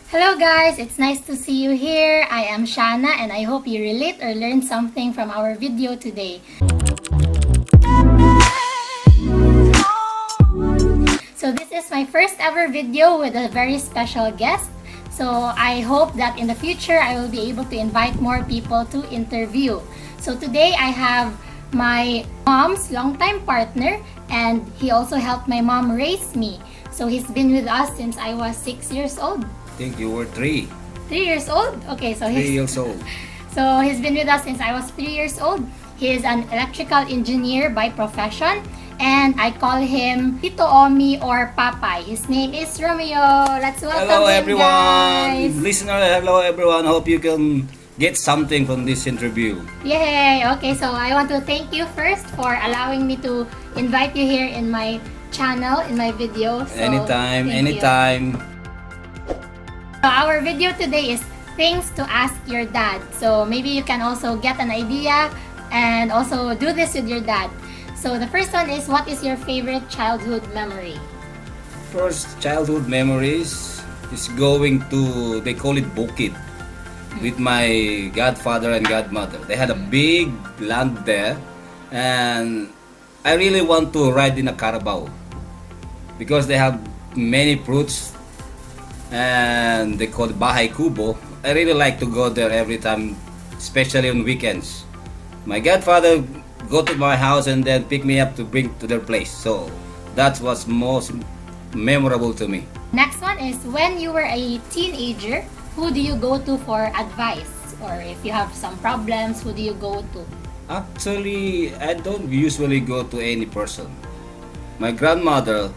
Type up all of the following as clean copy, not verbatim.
Hello guys, it's nice to see you here. I am Shanna and I hope you relate or learn something from our video today. So this is my first ever video with a very special guest. So I hope that in the future I will be able to invite more people to interview. So today I have my mom's longtime partner and he also helped my mom raise me. So he's been with us since I was 6 years old. I think you were 3. 3 years old? Okay, so 3 years old. So he's been with us since I was 3 years old. He is an electrical engineer by profession and I call him Tito Omi or Papay. His name is Romeo. Let's welcome Hello him, everyone! guys. Listener, hello everyone. Hope you can get something from this interview. Yay! Okay, so I want to thank you first for allowing me to invite you here in my channel, in my video. So, Anytime, thank you. anytime. So our video today is things to ask your dad. So maybe you can also get an idea and also do this with your dad. So the first one is, what is your favorite childhood memory? First childhood memories is going to, they call it Bukid, with my godfather and godmother. They had a big land there and I really want to ride in a carabao because they have many fruits and they call it Bahay Kubo. I really like to go there every time, especially on weekends. My godfather go to my house and then pick me up to bring to their place. So that was most memorable to me. Next one is, when you were a teenager, who do you go to for advice? Or if you have some problems, who do you go to? Actually, I don't usually go to any person. My grandmother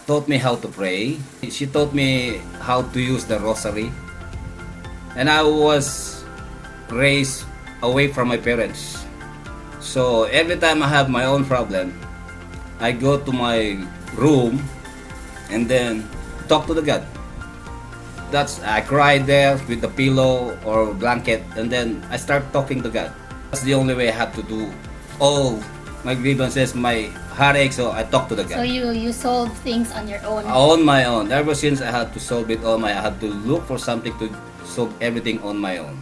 taught me how to pray. She taught me how to use the rosary. And I was raised away from my parents. So every time I have my own problem, I go to my room and then talk to the God. I cry there with the pillow or blanket and then I start talking to God. That's the only way I have to do all my grievances, my heartache, so I talk to the God. So you solve things on your own? On my own. Ever since I had to solve it on my own, I had to look for something to solve everything on my own.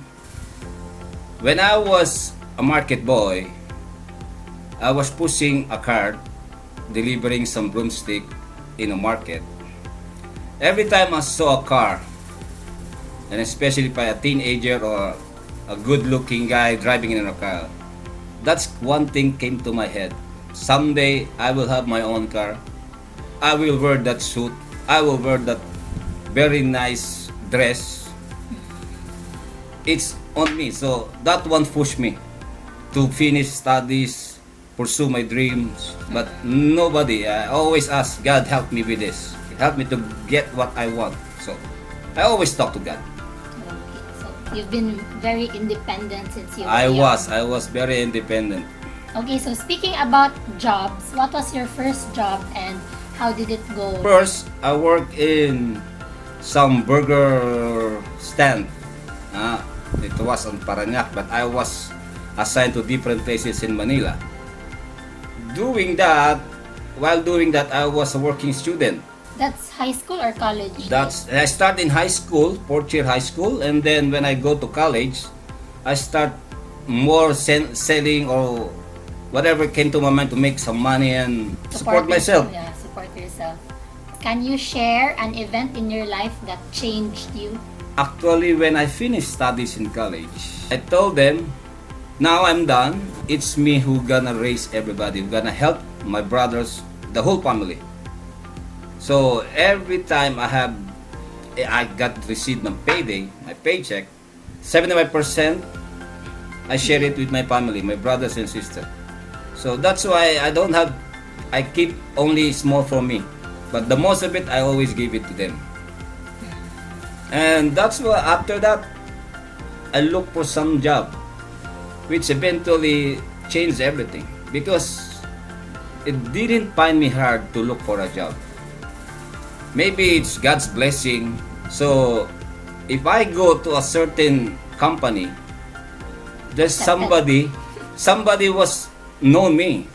When I was a market boy, I was pushing a cart, delivering some broomstick in a market. Every time I saw a car, and especially by a teenager or a good-looking guy driving in a car, that's one thing came to my head. Someday I will have my own car. I will wear that suit. I will wear that very nice dress. It's on me. So that one pushed me to finish studies, pursue my dreams. But nobody, I always ask, God, help me with this. Help me to get what I want. So I always talk to God. You've been very independent since you were I young. was very independent. Okay, so speaking about jobs, what was your first job and how did it go? First, I worked in some burger stand. It was on Parañaque, but I was assigned to different places in Manila. While doing that, I was a working student. That's high school or college? I start in high school, fourth year high school, and then when I go to college, I start more selling or whatever came to my mind to make some money and support myself. Yeah, support yourself. Can you share an event in your life that changed you? Actually, when I finished studies in college, I told them, now I'm done. It's me who gonna raise everybody, who gonna help my brothers, the whole family. So every time I got received my payday, my paycheck, 75% I share it with my family, my brothers and sisters. So that's why I keep only small for me. But the most of it, I always give it to them. And that's why after that, I look for some job, which eventually changed everything. Because it didn't find me hard to look for a job. Maybe it's God's blessing. So if I go to a certain company, there's somebody was known me.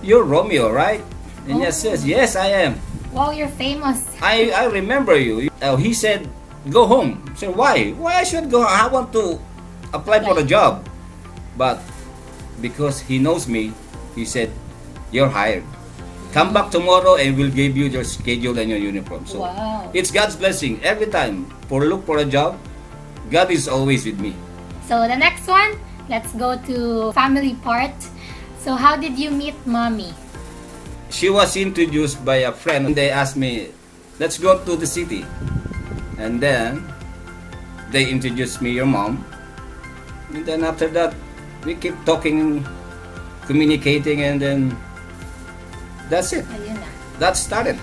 You're Romeo, right? And he says, yes, I am. Wow, you're famous. I remember you. He said, go home. So why? Why I should go? I want to apply for a job. But because he knows me, he said, you're hired. Come back tomorrow and we'll give you your schedule and your uniform. So Wow. it's God's blessing. Every time look for a job, God is always with me. So the next one, let's go to family part. So how did you meet mommy? She was introduced by a friend and they asked me, let's go to the city. And then they introduced me your mom. And then after that, we keep talking, communicating, and then that's it. Ayun na. That started.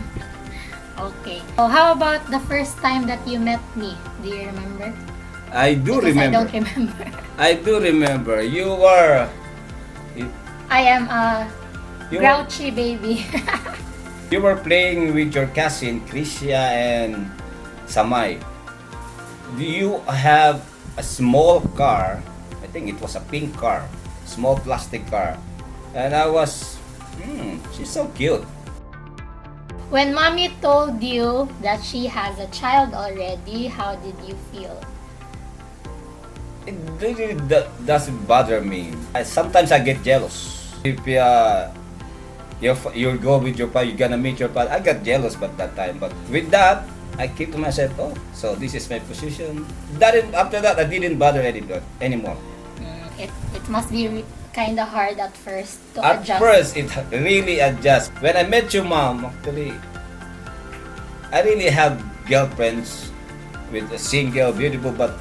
Okay. So how about the first time that you met me? Do you remember? I do Because remember. I don't remember. I do remember. You were I am a You- grouchy baby. you were playing with your cousin Krisha and Samay. Do you have a small car? I think it was a pink car, small plastic car. And I was, she's so cute. When mommy told you that she has a child already, how did you feel? It really doesn't bother me. Sometimes I get jealous. If you go with your father, you're gonna meet your father. I got jealous at that time. But with that, I keep to myself, oh, so this is my position. After that, I didn't bother anymore. It must be kind of hard at first to At adjust. first, it really adjusts. When I met your mom, actually, I really have girlfriends with a single, beautiful, but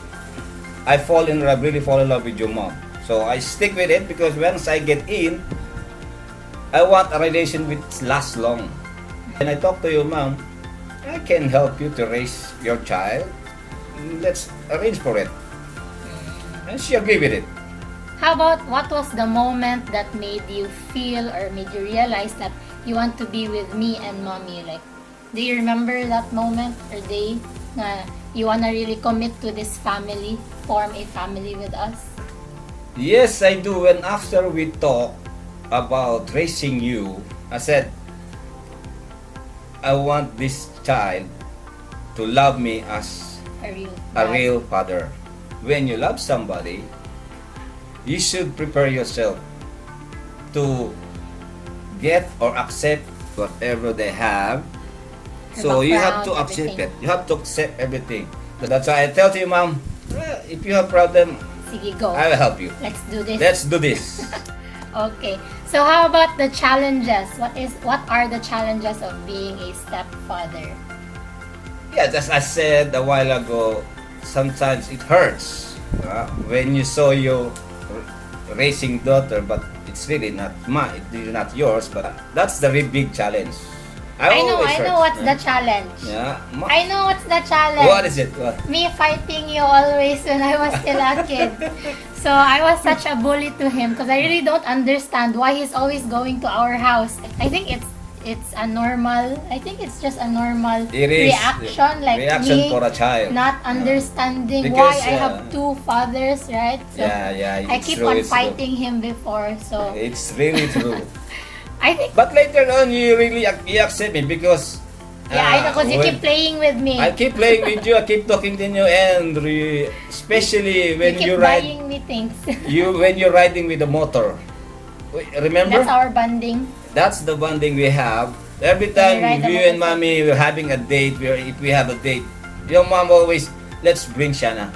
I really fall in love with your mom. So I stick with it because once I get in, I want a relation which lasts long. And I talk to your mom, I can help you to raise your child. Let's arrange for it. And she agreed with it. How about what was the moment that made you feel or made you realize that you want to be with me and mommy? Like, do you remember that moment or day na you wanna really commit to this family, form a family with us? Yes, I do. And after we talk about raising you, I said, I want this child to love me as a real father. When you love somebody, you should prepare yourself to get or accept whatever they have. So you have to accept it. You have to accept everything. That's why I tell to you, Mom, if you have problem, Sige, go. I will help you. Let's do this. Let's do this. Okay. So how about the challenges? What are the challenges of being a stepfather? Yeah, as I said a while ago, sometimes it hurts when you saw your raising daughter, but it's really not mine, it's really not yours. But that's the really big challenge. I know what's the challenge. Yeah. I know what's the challenge. What is it? What? Me fighting you always when I was still a kid. So I was such a bully to him because I really don't understand why he's always going to our house. I think it's a normal. I think it's just a normal It is reaction, like reaction me for a child. not understanding Because, why I have two fathers, right? So Yeah. I it's keep true, on it's true. fighting him before. So It's really true. I think But later on, you really you accept me because I know because you keep playing with me. I keep playing with you. I keep talking to you, and especially when you you keep ride, buying me things. when you're riding with the motor. Remember? That's our bonding. That's the bonding we have. Every When you time ride the you and motorcycle. mommy we're having a date, if we have a date, your mom always, let's bring Shanna.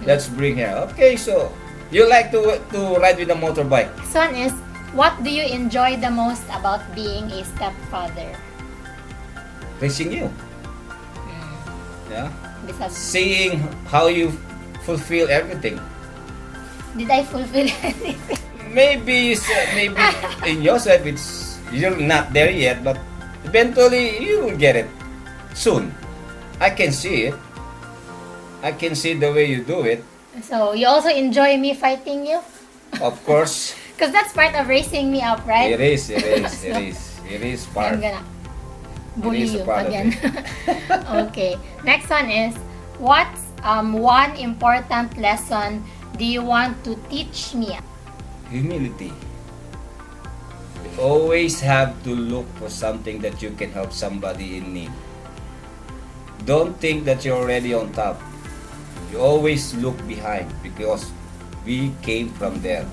Let's bring her. Okay, so you like to ride with a motorbike. This one is, what do you enjoy the most about being a stepfather? Raising you. Yeah. Besides, Seeing how you fulfill everything. did I fulfill anything? Maybe in yourself you're not there yet, but eventually you will get it soon. I can see it. I can see the way you do it. So, you also enjoy me fighting you? Of course, Because that's part of raising me up, right? it is. It is part. I'm gonna bully is a you part of again. Okay. Next one is, what's one important lesson do you want to teach me? Humility. You always have to look for something that you can help somebody in need. don't think that you're already on top. You always look behind because we came from there.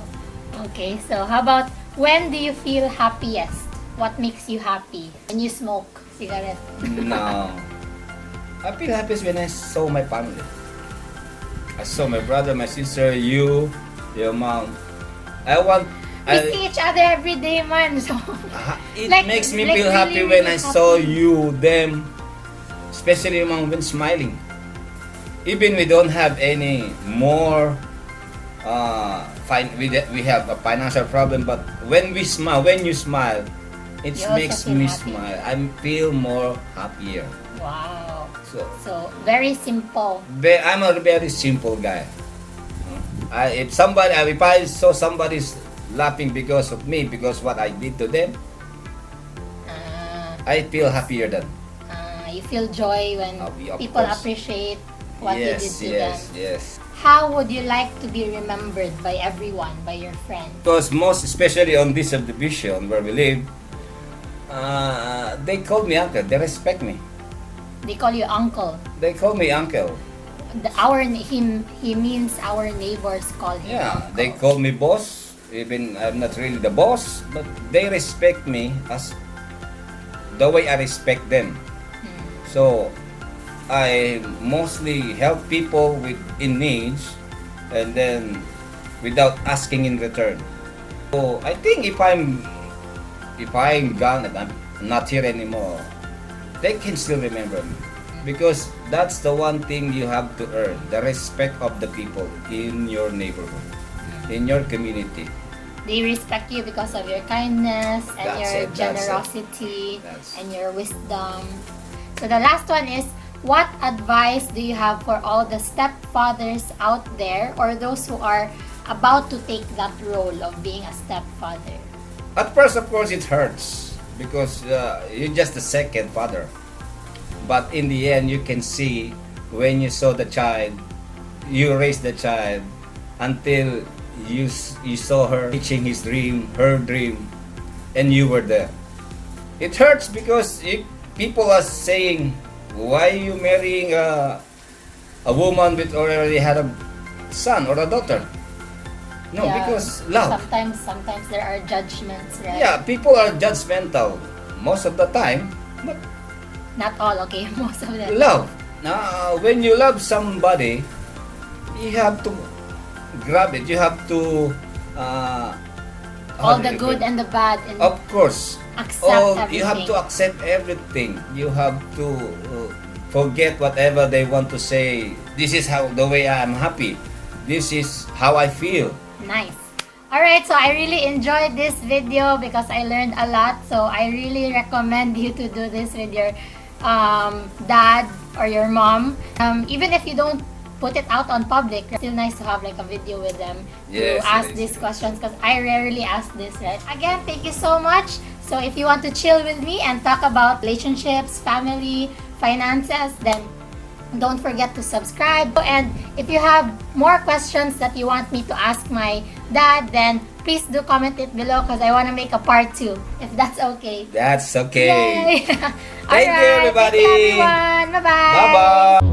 Okay, so how about when do you feel happiest? What makes you happy? When you smoke cigarette? No. I feel happiest when I saw my family. I saw my brother, my sister, you, your mom. We see each other every day, man. So it like- makes me like feel really, happy really when I happy. saw you, them, especially among when smiling. Even we don't have any more we have a financial problem, but when we smile, when you smile, it You also makes feel me happy. smile. I feel more happier. wow. So So very simple. I'm a very simple guy. If I saw somebody's laughing because of me, because what I did to them, Uh, I feel happier then. you feel joy when Of people course. appreciate what you did to them. Yes. How would you like to be remembered by everyone, by your friends? Because most especially on this subdivision where we live, they call me uncle. They respect me. They call you uncle. They call me uncle. He means our neighbors call him Yeah, uncle. they call me boss. Even I'm not really the boss, but they respect me as the way I respect them. So I mostly help people in needs, and then without asking in return. So I think if I'm gone and I'm not here anymore, they can still remember me, because that's the one thing you have to earn: the respect of the people in your neighborhood, in your community. They respect you because of your kindness and That's your it, that's it. generosity That's- and your wisdom. So the last one is, what advice do you have for all the stepfathers out there, or those who are about to take that role of being a stepfather? At first, of course, it hurts because you're just the second father. But in the end, you can see when you saw the child, you raised the child until you saw her reaching her dream, and you were there. It hurts because people are saying, why are you marrying a woman with already had a son or a daughter? No, Yeah, because love. Sometimes there are judgments, right? Yeah, people are judgmental most of the time, but Not all, okay? Most of them. love. Now, when you love somebody, you have to grab it. You have to All the good and the bad, and of course. accept everything. You have to accept everything. You have to forget whatever they want to say. This is the way I am happy. This is how I feel. Nice. Alright, so I really enjoyed this video because I learned a lot. So I really recommend you to do this with your dad or your mom. Even if you don't put it out on public, it's still nice to have like a video with them Yes, to ask it is. these questions, because I rarely ask this, right? Again, thank you so much. So if you want to chill with me and talk about relationships, family, finances, then don't forget to subscribe. And if you have more questions that you want me to ask my dad, then please do comment it below, because I want to make a part 2, if that's okay. That's okay. Yay! Thank you, everybody. Thank you, everyone. Bye-bye. Bye-bye.